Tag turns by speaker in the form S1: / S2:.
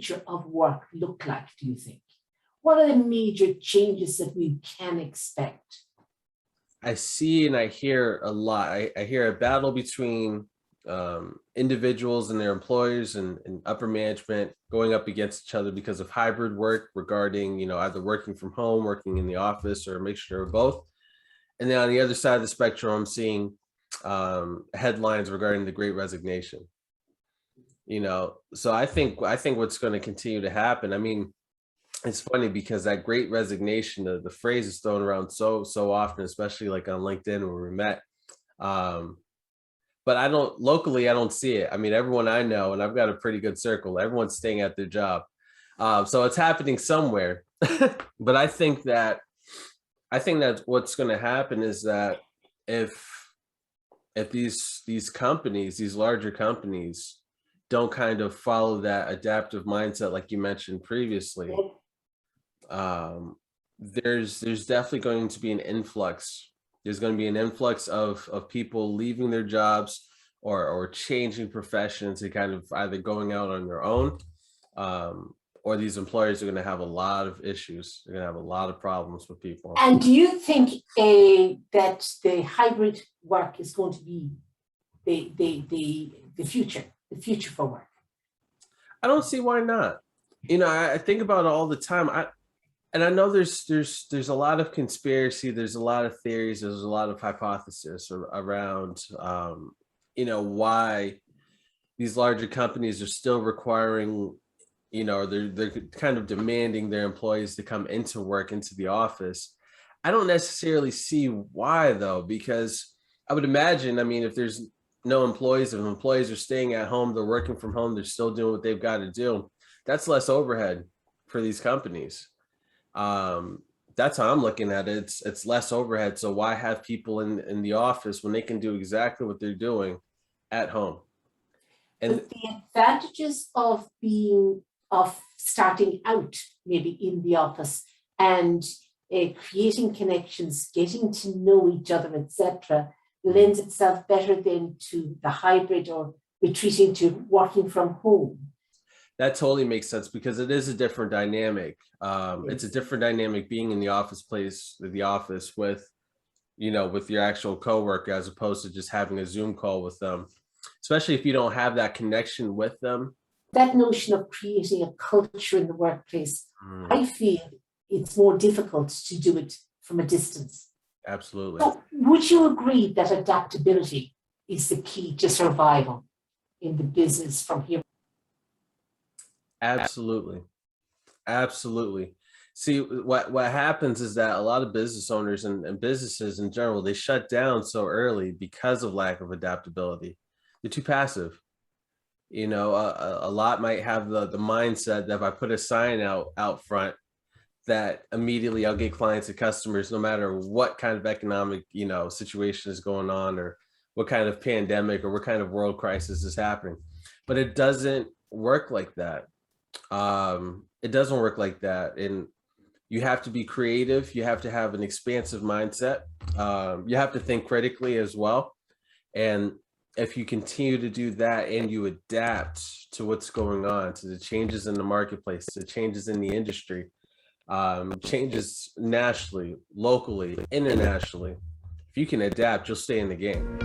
S1: future of work look like, do you think? What are the major changes that we can expect?
S2: I see and I hear a lot. I hear a battle between individuals and their employers and upper management going up against each other because of hybrid work regarding, either working from home, working in the office, or a mixture of both. And then on the other side of the spectrum, I'm seeing headlines regarding the Great Resignation. So I think what's going to continue to happen. I mean, it's funny because that Great Resignation, the phrase is thrown around so often, especially like on LinkedIn where we met. But I don't see it. I mean, everyone I know, and I've got a pretty good circle, everyone's staying at their job. So it's happening somewhere. But I think that what's going to happen is that if these companies, these larger companies, don't kind of follow that adaptive mindset, like you mentioned previously, there's definitely going to be an influx. There's going to be an influx of people leaving their jobs or changing professions and kind of either going out on their own, or these employers are going to have a lot of issues. They're going to have a lot of problems with people.
S1: And do you think that the hybrid work is going to be the future for work?
S2: I don't see why not. I think about it all the time. And I know there's a lot of conspiracy, there's a lot of theories, there's a lot of hypothesis around, why these larger companies are still requiring, they're kind of demanding their employees to come into work, into the office. I don't necessarily see why though, because I would imagine, I mean, if there's no employees, if employees are staying at home, they're working from home, they're still doing what they've got to do. That's less overhead for these companies. That's how I'm looking at it. It's less overhead. So why have people in the office when they can do exactly what they're doing at home? And
S1: but the advantages of starting out maybe in the office and creating connections, getting to know each other, etc., lends itself better than to the hybrid or retreating to working from home.
S2: That totally makes sense because it is a different dynamic. It's a different dynamic being in the office with, with your actual coworker as opposed to just having a Zoom call with them, especially if you don't have that connection with them.
S1: That notion of creating a culture in the workplace, I feel it's more difficult to do it from a distance.
S2: Absolutely.
S1: So would you agree that adaptability is the key to survival in the business from here?
S2: Absolutely. See, what happens is that a lot of business owners and businesses in general, they shut down so early because of lack of adaptability. They're too passive. A lot might have the mindset that if I put a sign out front, that immediately I'll get clients and customers no matter what kind of economic, situation is going on or what kind of pandemic or what kind of world crisis is happening. But it doesn't work like that. It doesn't work like that. And you have to be creative. You have to have an expansive mindset. You have to think critically as well. And if you continue to do that and you adapt to what's going on, to the changes in the marketplace, to the changes in the industry, changes nationally, locally, internationally, if you can adapt, you'll stay in the game.